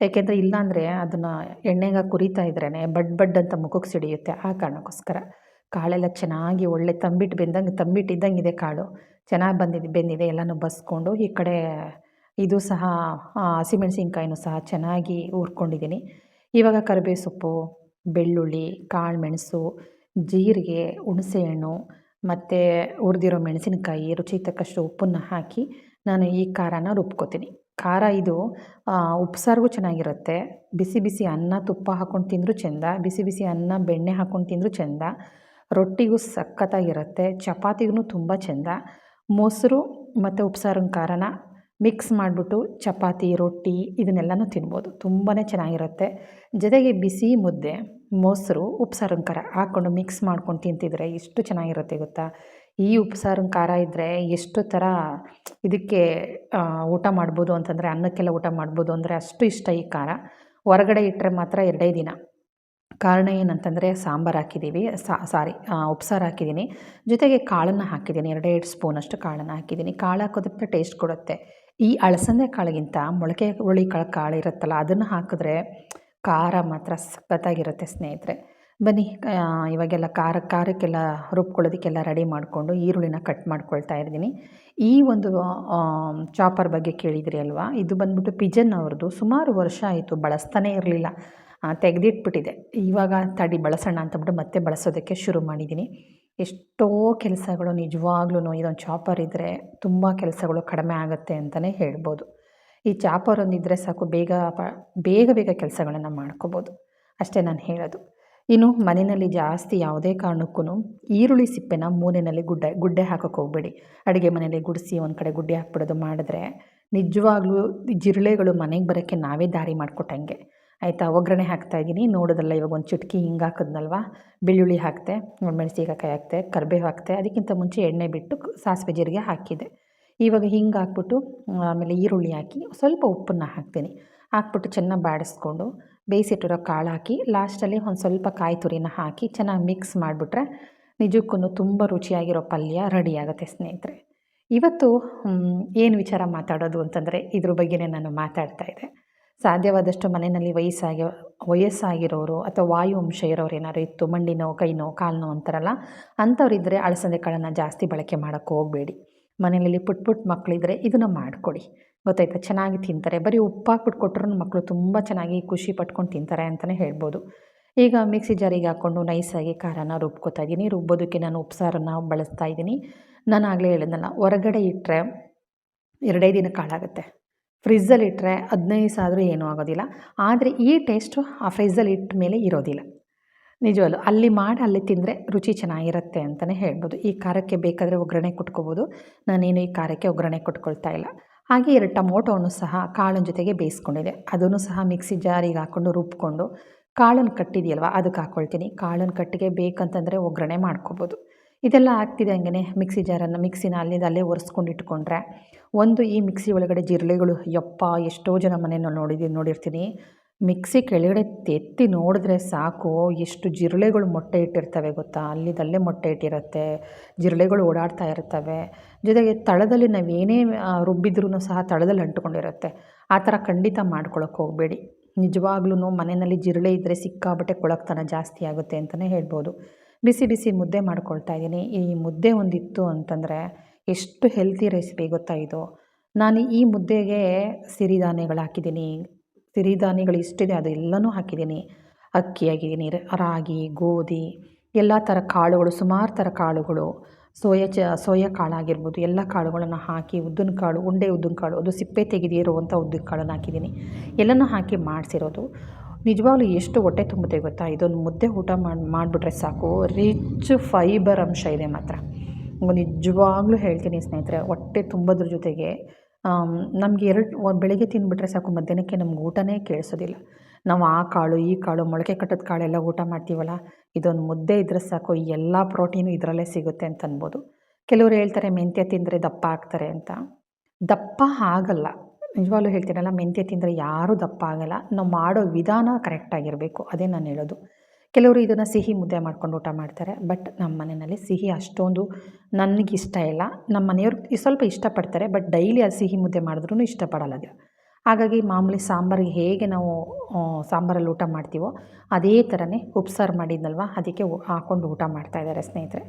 ಏಕೆಂದರೆ ಇಲ್ಲಾಂದರೆ ಅದನ್ನು ಎಣ್ಣೆಗೆ ಕುರಿತಾ ಇದ್ರೇ ಬಡ್ ಅಂತ ಮುಖಕ್ಕೆ ಸಿಡಿಯುತ್ತೆ. ಆ ಕಾರಣಕ್ಕೋಸ್ಕರ ಕಾಳೆಲ್ಲ ಚೆನ್ನಾಗಿ ಒಳ್ಳೆ ತಂಬಿಟ್ಟಿದ್ದಂಗಿದೆ ಕಾಳು, ಚೆನ್ನಾಗಿ ಬೆಂದಿದೆ. ಎಲ್ಲನೂ ಬಸ್ಕೊಂಡು ಈ ಕಡೆ ಇದು ಸಹ ಹಸಿಮೆಣ್ಸಿನ್ಕಾಯಿನೂ ಸಹ ಚೆನ್ನಾಗಿ ಹುರ್ಕೊಂಡಿದ್ದೀನಿ. ಇವಾಗ ಕರಿಬೇವು ಸೊಪ್ಪು, ಬೆಳ್ಳುಳ್ಳಿ, ಕಾಳು ಮೆಣಸು, ಜೀರಿಗೆ, ಹುಣಸೆಹಣ್ಣು ಮತ್ತು ಹುರಿದಿರೋ ಮೆಣಸಿನಕಾಯಿ, ರುಚಿಗೆ ತಕ್ಕಷ್ಟು ಉಪ್ಪನ್ನು ಹಾಕಿ ನಾನು ಈ ಖಾರನ ರುಬ್ಕೋತೀನಿ. ಖಾರ ಇದು ಉಪ್ಸಾರಿಗೂ ಚೆನ್ನಾಗಿರುತ್ತೆ, ಬಿಸಿ ಬಿಸಿ ಅನ್ನ ತುಪ್ಪ ಹಾಕ್ಕೊಂಡು ತಿಂದರೂ ಚೆಂದ, ಬಿಸಿ ಬಿಸಿ ಅನ್ನ ಬೆಣ್ಣೆ ಹಾಕ್ಕೊಂಡು ತಿಂದರೂ ಚೆಂದ, ರೊಟ್ಟಿಗೂ ಸಖತ್ತಾಗಿರುತ್ತೆ, ಚಪಾತಿಗೂ ತುಂಬ ಚೆಂದ. ಮೊಸರು ಮತ್ತು ಉಪ್ಸಾರಿನ ಖಾರನ ಮಿಕ್ಸ್ ಮಾಡಿಬಿಟ್ಟು ಚಪಾತಿ, ರೊಟ್ಟಿ ಇದನ್ನೆಲ್ಲನೂ ತಿನ್ಬೋದು, ತುಂಬಾ ಚೆನ್ನಾಗಿರುತ್ತೆ. ಜೊತೆಗೆ ಬಿಸಿ ಮುದ್ದೆ, ಮೊಸರು, ಉಪ್ಸಾರಿನ ಖಾರ ಹಾಕ್ಕೊಂಡು ಮಿಕ್ಸ್ ಮಾಡ್ಕೊಂಡು ತಿಂತಿದ್ರೆ ಎಷ್ಟು ಚೆನ್ನಾಗಿರುತ್ತೆ ಗೊತ್ತಾ. ಈ ಉಪ್ಸಾರಿನ ಖಾರ ಇದ್ದರೆ ಎಷ್ಟು ಥರ ಇದಕ್ಕೆ ಊಟ ಮಾಡ್ಬೋದು ಅಂತಂದರೆ, ಅನ್ನಕ್ಕೆಲ್ಲ ಊಟ ಮಾಡ್ಬೋದು ಅಂದರೆ ಅಷ್ಟು ಇಷ್ಟ ಈ ಖಾರ. ಹೊರಗಡೆ ಇಟ್ಟರೆ ಮಾತ್ರ 2 ದಿನ. ಕಾರಣ ಏನಂತಂದರೆ ಸಾಂಬಾರು ಹಾಕಿದ್ದೀವಿ, ಉಪ್ಸಾರು ಹಾಕಿದ್ದೀನಿ, ಜೊತೆಗೆ ಕಾಳನ್ನು ಹಾಕಿದ್ದೀನಿ, 2 ಸ್ಪೂನಷ್ಟು ಕಾಳನ್ನು ಹಾಕಿದ್ದೀನಿ. ಕಾಳು ಹಾಕೋದಕ್ಕೆ ಟೇಸ್ಟ್ ಕೊಡುತ್ತೆ. ಈ ಅಲಸಂದೆ ಕಾಳಿಗಿಂತ ಮೊಳಕೆ ಹುರುಳಿ ಕಾಳು ಇರುತ್ತಲ್ಲ, ಅದನ್ನು ಹಾಕಿದ್ರೆ ಖಾರ ಮಾತ್ರ ಸಖತ್ತಾಗಿರುತ್ತೆ ಸ್ನೇಹಿತರೆ. ಬನ್ನಿ, ಇವಾಗೆಲ್ಲ ಖಾರಕ್ಕೆಲ್ಲ ರುಬ್ಕೊಳ್ಳೋದಕ್ಕೆಲ್ಲ ರೆಡಿ ಮಾಡಿಕೊಂಡು ಈರುಳ್ಳಿನ ಕಟ್ ಮಾಡ್ಕೊಳ್ತಾ ಇದ್ದೀನಿ. ಈ ಒಂದು ಚಾಪರ್ ಬಗ್ಗೆ ಕೇಳಿದ್ರಿ ಅಲ್ವಾ, ಇದು ಬಂದ್ಬಿಟ್ಟು ಪಿಜನ್ ಅವ್ರದ್ದು. ಸುಮಾರು ವರ್ಷ ಆಯಿತು, ಬಳಸ್ತಾನೇ ಇರಲಿಲ್ಲ, ತೆಗೆದಿಟ್ಬಿಟ್ಟಿದೆ. ಇವಾಗ ಬಳಸೋಣ ಅಂತಬಿಟ್ಟು ಮತ್ತೆ ಬಳಸೋದಕ್ಕೆ ಶುರು ಮಾಡಿದ್ದೀನಿ. ಎಷ್ಟೋ ಕೆಲಸಗಳು ನಿಜವಾಗ್ಲೂ ಇದೊಂದು ಚಾಪರ್ ಇದ್ದರೆ ತುಂಬ ಕೆಲಸಗಳು ಕಡಿಮೆ ಆಗುತ್ತೆ ಅಂತಲೇ ಹೇಳ್ಬೋದು. ಈ ಚಾಪರ್ ಒಂದಿದ್ದರೆ ಸಾಕು, ಬೇಗ ಕೆಲಸಗಳನ್ನು ಮಾಡ್ಕೋಬೋದು, ಅಷ್ಟೇ ನಾನು ಹೇಳೋದು. ಇನ್ನು ಮನೆಯಲ್ಲಿ ಜಾಸ್ತಿ ಯಾವುದೇ ಕಾರಣಕ್ಕೂ ಈರುಳ್ಳಿ ಸಿಪ್ಪೆನ ಮೂಲೆಯಲ್ಲಿ ಗುಡ್ಡೆ ಹಾಕೋಕ್ಕೆ ಹೋಗಬೇಡಿ. ಅಡುಗೆ ಮನೆಯಲ್ಲಿ ಗುಡಿಸಿ ಒಂದು ಕಡೆ ಗುಡ್ಡೆ ಹಾಕ್ಬಿಡೋದು ಮಾಡಿದ್ರೆ ನಿಜವಾಗ್ಲೂ ಜಿರಳೆಗಳು ಮನೆಗೆ ಬರೋಕ್ಕೆ ನಾವೇ ದಾರಿ ಮಾಡಿಕೊಟ್ಟಂಗೆ, ಆಯಿತಾ. ಒಗ್ಗರಣೆ ಹಾಕ್ತಾಯಿದ್ದೀನಿ, ನೋಡೋದಲ್ಲ. ಇವಾಗ ಒಂದು ಚಿಟಕಿ ಹಿಂಗೆ ಹಾಕಿದ್ನಲ್ವ, ಬೆಳ್ಳುಳ್ಳಿ ಹಾಕಿದೆ, ಮೆಣಸಿನಕಾಯಿ ಹಾಕಿದೆ, ಕರಿಬೇವು ಹಾಕಿದೆ. ಅದಕ್ಕಿಂತ ಮುಂಚೆ ಎಣ್ಣೆ ಬಿಟ್ಟು ಸಾಸಿವೆ ಜೀರಿಗೆ ಹಾಕಿದೆ. ಇವಾಗ ಹಿಂಗೆ ಹಾಕ್ಬಿಟ್ಟು ಆಮೇಲೆ ಈರುಳ್ಳಿ ಹಾಕಿ ಸ್ವಲ್ಪ ಉಪ್ಪನ್ನು ಹಾಕ್ತೀನಿ. ಹಾಕ್ಬಿಟ್ಟು ಚೆನ್ನಾಗಿ ಬಾಡಿಸ್ಕೊಂಡು ಬೇಯಿಸಿಟ್ಟಿರೋ ಕಾಳು ಹಾಕಿ ಲಾಸ್ಟಲ್ಲಿ ಒಂದು ಸ್ವಲ್ಪ ಕಾಯಿ ತುರಿನ ಹಾಕಿ ಚೆನ್ನಾಗಿ ಮಿಕ್ಸ್ ಮಾಡಿಬಿಟ್ರೆ ನಿಜಕ್ಕೂ ತುಂಬ ರುಚಿಯಾಗಿರೋ ಪಲ್ಯ ರೆಡಿ ಆಗುತ್ತೆ ಸ್ನೇಹಿತರೆ. ಇವತ್ತು ಏನು ವಿಚಾರ ಮಾತಾಡೋದು ಅಂತಂದರೆ ಇದ್ರ ಬಗ್ಗೆನೇ ನಾನು ಮಾತಾಡ್ತಾಯಿದ್ದೆ. ಸಾಧ್ಯವಾದಷ್ಟು ಮನೆಯಲ್ಲಿ ವಯಸ್ಸಾಗಿರೋರು ಅಥವಾ ವಾಯು ಅಂಶ ಇರೋರು ಏನಾದ್ರು ಇತ್ತು, ಮಂಡಿ ನೋವು, ಕೈ ನೋವು, ಕಾಲು ನೋವು ಅಂತಾರಲ್ಲ, ಅಂಥವ್ರಿದ್ದರೆ ಅಲಸಂದೆ ಕಾಳನ್ನು ಜಾಸ್ತಿ ಬಳಕೆ ಮಾಡೋಕ್ಕೆ ಹೋಗಬೇಡಿ. ಮನೆಯಲ್ಲಿ ಪುಟ್ಟ ಮಕ್ಕಳಿದ್ರೆ ಇದನ್ನು ಮಾಡಿಕೊಡಿ, ಗೊತ್ತಾಯ್ತಾ. ಚೆನ್ನಾಗಿ ತಿಂತಾರೆ. ಬರೀ ಉಪ್ಪು ಹಾಕ್ಬಿಟ್ಟು ಕೊಟ್ಟರು ಮಕ್ಕಳು ತುಂಬ ಚೆನ್ನಾಗಿ ಖುಷಿ ಪಟ್ಕೊಂಡು ತಿಂತಾರೆ ಅಂತಲೇ ಹೇಳ್ಬೋದು. ಈಗ ಮಿಕ್ಸಿ ಜಾರಿಗೆ ಹಾಕ್ಕೊಂಡು ನೈಸಾಗಿ ಖಾರನ ರುಬ್ಕೋತಾ ಇದ್ದೀನಿ. ರುಬ್ಬೋದಕ್ಕೆ ನಾನು ಉಪ್ಸಾರನ್ನು ಬಳಸ್ತಾ ಇದ್ದೀನಿ. ನಾನು ಆಗಲೇ ಹೇಳಿದ್ನಲ್ಲ, ಹೊರಗಡೆ ಇಟ್ಟರೆ 2 ದಿನ ಕಾಳಾಗುತ್ತೆ, ಫ್ರಿಜ್ಜಲ್ಲಿ ಇಟ್ಟರೆ 15 ದಿವಸ ಆದರೂ ಏನೂ ಆಗೋದಿಲ್ಲ. ಆದರೆ ಈ ಟೇಸ್ಟು ಆ ಫ್ರಿಜ್ಜಲ್ಲಿ ಇಟ್ಟ ಮೇಲೆ ಇರೋದಿಲ್ಲ. ನಿಜವಲ್ಲೂ ಅಲ್ಲಿ ಮಾಡಿ ಅಲ್ಲಿ ತಿಂದರೆ ರುಚಿ ಚೆನ್ನಾಗಿರುತ್ತೆ ಅಂತಲೇ ಹೇಳ್ಬೋದು. ಈ ಖಾರಕ್ಕೆ ಬೇಕಾದರೆ ಒಗ್ಗರಣೆ ಕೊಟ್ಕೋಬೋದು. ನಾನೇನು ಈ ಖಾರಕ್ಕೆ ಒಗ್ಗರಣೆ ಕೊಟ್ಕೊಳ್ತಾ ಇಲ್ಲ. ಹಾಗೆ 2 ಟೊಮೊಟೊವನ್ನು ಸಹ ಕಾಳಿನ ಜೊತೆಗೆ ಬೇಯಿಸ್ಕೊಂಡಿದ್ದೆ. ಅದನ್ನು ಸಹ ಮಿಕ್ಸಿ ಜಾರಿಗೆ ಹಾಕ್ಕೊಂಡು ರುಬ್ಕೊಂಡು ಕಾಳನ್ನು ಕಟ್ಟಿದೆಯಲ್ವ ಅದಕ್ಕೆ ಹಾಕ್ಕೊಳ್ತೀನಿ. ಕಾಳನ್ನು ಕಟ್ಟಿಗೆ ಬೇಕಂತಂದರೆ ಒಗ್ಗರಣೆ ಮಾಡ್ಕೋಬೋದು. ಇದೆಲ್ಲ ಆಗ್ತಿದ್ದಂಗೆ ಮಿಕ್ಸಿನ ಅಲ್ಲಿಂದ ಅಲ್ಲೇ ಒರೆಸ್ಕೊಂಡು ಇಟ್ಕೊಂಡ್ರೆ ಒಂದು ಈ ಮಿಕ್ಸಿ ಒಳಗಡೆ ಜಿರಳೆಗಳು ಯಪ್ಪಾ ಎಷ್ಟೋ ಜನ ಮನೆಯಲ್ಲಿ ನೋಡಿರ್ತೀನಿ. ಮಿಕ್ಸಿ ಕೆಳಗಡೆ ಎತ್ತಿ ನೋಡಿದ್ರೆ ಸಾಕು ಎಷ್ಟು ಜಿರಳೆಗಳು ಮೊಟ್ಟೆ ಇಟ್ಟಿರ್ತವೆ ಗೊತ್ತಾ? ಅಲ್ಲಿದಲ್ಲೇ ಮೊಟ್ಟೆ ಇಟ್ಟಿರುತ್ತೆ. ಜಿರಳೆಗಳು ಓಡಾಡ್ತಾ ಇರ್ತವೆ. ಜೊತೆಗೆ ತಳದಲ್ಲಿ ನಾವೇನೇ ರುಬ್ಬಿದ್ರೂ ಸಹ ತಳದಲ್ಲಿ ಅಂಟ್ಕೊಂಡಿರುತ್ತೆ. ಆ ಥರ ಖಂಡಿತ ಮಾಡ್ಕೊಳಕ್ಕೆ ಹೋಗಬೇಡಿ. ನಿಜವಾಗ್ಲೂ ಮನೆಯಲ್ಲಿ ಜಿರಳೆ ಇದ್ದರೆ ಸಿಕ್ಕಾಪಟ್ಟೆ ಕೊಳಕ್ತನ ಜಾಸ್ತಿ ಆಗುತ್ತೆ ಅಂತಲೇ ಹೇಳ್ಬೋದು. ಬಿಸಿ ಬಿಸಿ ಮುದ್ದೆ ಮಾಡ್ಕೊಳ್ತಾ ಇದ್ದೀನಿ. ಈ ಮುದ್ದೆ ಒಂದಿತ್ತು ಅಂತಂದರೆ ಎಷ್ಟು ಹೆಲ್ತಿ ರೆಸಿಪಿ ಗೊತ್ತಾ ಇದು? ನಾನು ಈ ಮುದ್ದೆಗೆ ಸಿರಿಧಾನ್ಯಗಳು ಹಾಕಿದ್ದೀನಿ. ಸಿರಿಧಾನ್ಯಗಳು ಎಷ್ಟಿದೆ ಅದೆಲ್ಲನೂ ಹಾಕಿದ್ದೀನಿ. ಅಕ್ಕಿ ಹಾಕಿದ್ದೀನಿ, ರಾಗಿ, ಗೋಧಿ, ಎಲ್ಲ ಥರ ಕಾಳುಗಳು, ಸುಮಾರು ಥರ ಕಾಳುಗಳು, ಸೋಯಾ ಕಾಳಾಗಿರ್ಬೋದು, ಎಲ್ಲ ಕಾಳುಗಳನ್ನು ಹಾಕಿ ಉದ್ದಿನಕಾಳು, ಉದ್ದಿನಕಾಳು, ಅದು ಸಿಪ್ಪೆ ತೆಗೆದೇ ಇರುವಂಥ ಉದ್ದಿನಕಾಳನ್ನು ಹಾಕಿದ್ದೀನಿ. ಎಲ್ಲನೂ ಹಾಕಿ ಮಾಡಿಸಿರೋದು. ನಿಜವಾಗ್ಲೂ ಎಷ್ಟು ಹೊಟ್ಟೆ ತುಂಬುತ್ತೆ ಗೊತ್ತಾ? ಇದೊಂದು ಮುದ್ದೆ ಊಟ ಮಾಡಿಬಿಟ್ರೆ ಸಾಕು, ರಿಚ್ ಫೈಬರ್ ಅಂಶ ಇದೆ ಮಾತ್ರ. ನಿಜವಾಗ್ಲೂ ಹೇಳ್ತೀನಿ ಸ್ನೇಹಿತರೆ, ಹೊಟ್ಟೆ ತುಂಬೋದ್ರ ಜೊತೆಗೆ ನಮಗೆ ಬೆಳಗ್ಗೆ ತಿಂದುಬಿಟ್ರೆ ಸಾಕು, ಮಧ್ಯಾಹ್ನಕ್ಕೆ ನಮ್ಗೆ ಊಟನೇ ಕೇಳಿಸೋದಿಲ್ಲ. ನಾವು ಆ ಕಾಳು ಈ ಕಾಳು ಮೊಳಕೆ ಕಟ್ಟಿದ ಕಾಳೆಲ್ಲ ಊಟ ಮಾಡ್ತೀವಲ್ಲ, ಇದೊಂದು ಮುದ್ದೆ ಇದ್ದರೆ ಸಾಕು ಎಲ್ಲ ಪ್ರೋಟೀನು ಇದರಲ್ಲೇ ಸಿಗುತ್ತೆ ಅಂತ ಅನ್ಬೋದು. ಕೆಲವರು ಹೇಳ್ತಾರೆ ಮೆಂತ್ಯ ತಿಂದರೆ ದಪ್ಪ ಆಗ್ತಾರೆ ಅಂತ. ದಪ್ಪ ಆಗಲ್ಲ. ನಿಜವಾಗ್ಲೂ ಹೇಳ್ತೀನಲ್ಲ, ಮೆಂತ್ಯ ತಿಂದರೆ ಯಾರೂ ದಪ್ಪ ಆಗಲ್ಲ. ನಾವು ಮಾಡೋ ವಿಧಾನ ಕರೆಕ್ಟಾಗಿರಬೇಕು, ಅದೇ ನಾನು ಹೇಳೋದು. ಕೆಲವರು ಇದನ್ನು ಸಿಹಿ ಮುದ್ದೆ ಮಾಡ್ಕೊಂಡು ಊಟ ಮಾಡ್ತಾರೆ. ಬಟ್ ನಮ್ಮ ಮನೆಯಲ್ಲಿ ಸಿಹಿ ಅಷ್ಟೊಂದು ನನಗಿಷ್ಟ ಇಲ್ಲ. ನಮ್ಮ ಮನೆಯವ್ರು ಸ್ವಲ್ಪ ಇಷ್ಟಪಡ್ತಾರೆ. ಬಟ್ ಡೈಲಿ ಅದು ಸಿಹಿ ಮುದ್ದೆ ಮಾಡಿದ್ರೂ ಇಷ್ಟಪಡಲ್ಲ ಅದು. ಹಾಗಾಗಿ ಮಾಮೂಲಿ ಸಾಂಬಾರಿಗೆ ಹೇಗೆ ನಾವು ಸಾಂಬಾರಲ್ಲಿ ಊಟ ಮಾಡ್ತೀವೋ ಅದೇ ಥರನೇ ಉಪ್ಸಾರು ಮಾಡಿದ್ನಲ್ವ ಅದಕ್ಕೆ ಹಾಕ್ಕೊಂಡು ಊಟ ಮಾಡ್ತಾಯಿದ್ದಾರೆ ಸ್ನೇಹಿತರೆ.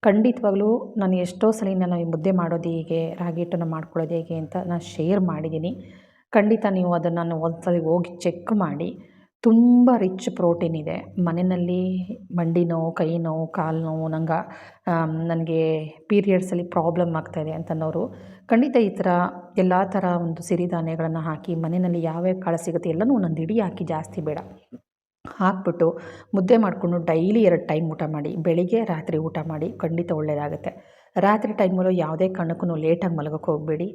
ಖಂಡಿತವಾಗ್ಲೂ ನಾನು ಎಷ್ಟೋ ಸಲ ನಾನು ಈ ಮುದ್ದೆ ಮಾಡೋದು ಹೇಗೆ, ರಾಗಿ ಹಿಟ್ಟನ್ನು ಮಾಡ್ಕೊಳ್ಳೋದು ಹೇಗೆ ಅಂತ ನಾನು ಶೇರ್ ಮಾಡಿದ್ದೀನಿ. ಖಂಡಿತ ನೀವು ಅದನ್ನು ನಾನು ಒಂದ್ಸಲ ಹೋಗಿ ಚೆಕ್ ಮಾಡಿ. ತುಂಬ ರಿಚ್ ಪ್ರೋಟೀನ್ ಇದೆ. ಮನೆಯಲ್ಲಿ ಮಂಡಿ ನೋವು, ಕೈ ನೋವು, ಕಾಲು ನೋವು, ನನಗೆ ಪೀರಿಯಡ್ಸಲ್ಲಿ ಪ್ರಾಬ್ಲಮ್ ಆಗ್ತಾಯಿದೆ ಅಂತನ್ನೋರು ಖಂಡಿತ ಈ ಥರ ಎಲ್ಲ ಥರ ಒಂದು ಸಿರಿಧಾನ್ಯಗಳನ್ನು ಹಾಕಿ ಮನೆಯಲ್ಲಿ ಯಾವ್ಯಾವ ಕಾಳು ಸಿಗುತ್ತೆ ಎಲ್ಲನೂ ಒಂದೊಂದು ಇಡೀ ಹಾಕಿ, ಜಾಸ್ತಿ ಬೇಡ, ಹಾಕ್ಬಿಟ್ಟು ಮುದ್ದೆ ಮಾಡಿಕೊಂಡು ಡೈಲಿ 2 ಟೈಮ್ ಊಟ ಮಾಡಿ. ಬೆಳಿಗ್ಗೆ ರಾತ್ರಿ ಊಟ ಮಾಡಿ, ಖಂಡಿತ ಒಳ್ಳೆಯದಾಗುತ್ತೆ. ರಾತ್ರಿ ಟೈಮಲ್ಲೂ ಯಾವುದೇ ಕಾರಣಕ್ಕೂ ಲೇಟಾಗಿ ಮಲಗೋಕ್ಕೆ ಹೋಗಬೇಡಿ.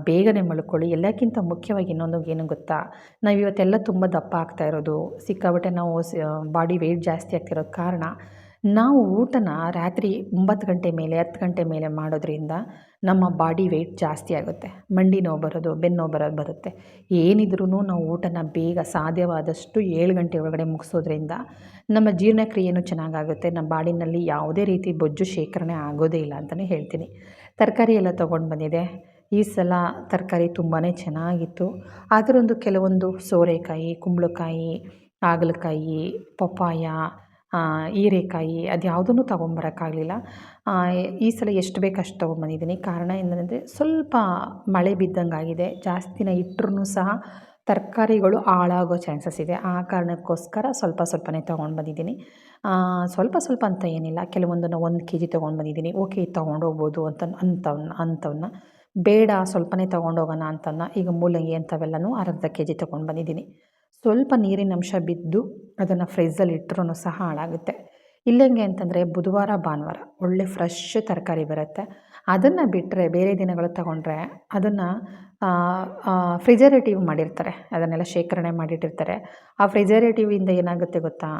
ಬೇಗನೆ ಮಲ್ಕೊಳ್ಳಿ. ಎಲ್ಲಕ್ಕಿಂತ ಮುಖ್ಯವಾಗಿ ಇನ್ನೊಂದು ಏನು ಗೊತ್ತಾ? ನಾವು ಇವತ್ತೆಲ್ಲ ತುಂಬ ದಪ್ಪ ಆಗ್ತಾ ಇರೋದು, ಸಿಕ್ಕಾಪಟ್ಟೆ ನಾವು ಬಾಡಿ ವೆಯ್ಟ್ ಜಾಸ್ತಿ ಆಗ್ತಿರೋದು ಕಾರಣ ನಾವು ಊಟನ ರಾತ್ರಿ 9 ಗಂಟೆ ಮೇಲೆ 10 ಗಂಟೆ ಮೇಲೆ ಮಾಡೋದ್ರಿಂದ ನಮ್ಮ ಬಾಡಿ ವೆಯ್ಟ್ ಜಾಸ್ತಿ ಆಗುತ್ತೆ. ಮಂಡಿ ನೋವು ಬರೋದು, ಬೆನ್ನು ನೋವು ಬರುತ್ತೆ. ಏನಿದ್ರೂ ನಾವು ಊಟನ ಬೇಗ ಸಾಧ್ಯವಾದಷ್ಟು 7 ಗಂಟೆ ಒಳಗಡೆ ಮುಗಿಸೋದ್ರಿಂದ ನಮ್ಮ ಜೀರ್ಣಕ್ರಿಯೆಯೂ ಚೆನ್ನಾಗಾಗುತ್ತೆ. ನಮ್ಮ ಬಾಡಿನಲ್ಲಿ ಯಾವುದೇ ರೀತಿ ಬೊಜ್ಜು ಶೇಖರಣೆ ಆಗೋದೇ ಇಲ್ಲ ಅಂತಲೇ ಹೇಳ್ತೀನಿ. ತರಕಾರಿ ಎಲ್ಲ ತೊಗೊಂಡು ಬಂದಿದೆ. ಈ ಸಲ ತರಕಾರಿ ತುಂಬಾ ಚೆನ್ನಾಗಿತ್ತು. ಅದರೊಂದು ಕೆಲವೊಂದು ಸೋರೆಕಾಯಿ, ಕುಂಬಳಕಾಯಿ, ಹಾಗಲಕಾಯಿ, ಪಪ್ಪಾಯ, ಹೀರೆಕಾಯಿ ಅದು ಯಾವುದನ್ನು ತೊಗೊಂಬರೋಕ್ಕಾಗಲಿಲ್ಲ. ಈ ಸಲ ಎಷ್ಟು ಬೇಕು ಅಷ್ಟು ತೊಗೊಂಬಂದಿದ್ದೀನಿ. ಕಾರಣ ಏನಂದರೆ ಸ್ವಲ್ಪ ಮಳೆ ಬಿದ್ದಂಗಾಗಿದೆ. ಜಾಸ್ತಿನ ಇಟ್ಟರೂ ಸಹ ತರಕಾರಿಗಳು ಹಾಳಾಗೋ ಚಾನ್ಸಸ್ ಇದೆ. ಆ ಕಾರಣಕ್ಕೋಸ್ಕರ ಸ್ವಲ್ಪನೇ ತೊಗೊಂಡು ಬಂದಿದ್ದೀನಿ. ಸ್ವಲ್ಪ ಅಂತ ಏನಿಲ್ಲ, ಕೆಲವೊಂದನ್ನು 1 kg ತೊಗೊಂಡು ಬಂದಿದ್ದೀನಿ. ಓಕೆ, ಇದು ತೊಗೊಂಡೋಗ್ಬೋದು ಅಂಥವನ್ನ ಬೇಡ ಸ್ವಲ್ಪನೇ ತೊಗೊಂಡೋಗೋಣ ಅಂತನ್ನ ಈಗ ಮೂಲಂಗಿ ಅಂಥವೆಲ್ಲನೂ ಅರ್ಧ kg ತೊಗೊಂಡು ಬಂದಿದ್ದೀನಿ. ಸ್ವಲ್ಪ ನೀರಿನ ಅಂಶ ಬಿದ್ದು ಅದನ್ನು ಫ್ರಿಜ್ಜಲ್ಲಿ ಇಟ್ಟರೂ ಸಹ ಹಾಳಾಗುತ್ತೆ. ಇಲ್ಲೆಂಗೆ ಅಂತಂದರೆ ಬುಧವಾರ ಭಾನುವಾರ ಒಳ್ಳೆ ಫ್ರೆಶ್ ತರಕಾರಿ ಬರುತ್ತೆ. ಅದನ್ನು ಬಿಟ್ಟರೆ ಬೇರೆ ದಿನಗಳು ತಗೊಂಡ್ರೆ ಅದನ್ನು ಫ್ರಿಜರೇಟಿವ್ ಮಾಡಿರ್ತಾರೆ, ಅದನ್ನೆಲ್ಲ ಶೇಖರಣೆ ಮಾಡಿಟ್ಟಿರ್ತಾರೆ. ಆ ಫ್ರಿಜರೇಟಿವಿಂದ ಏನಾಗುತ್ತೆ ಗೊತ್ತಾ?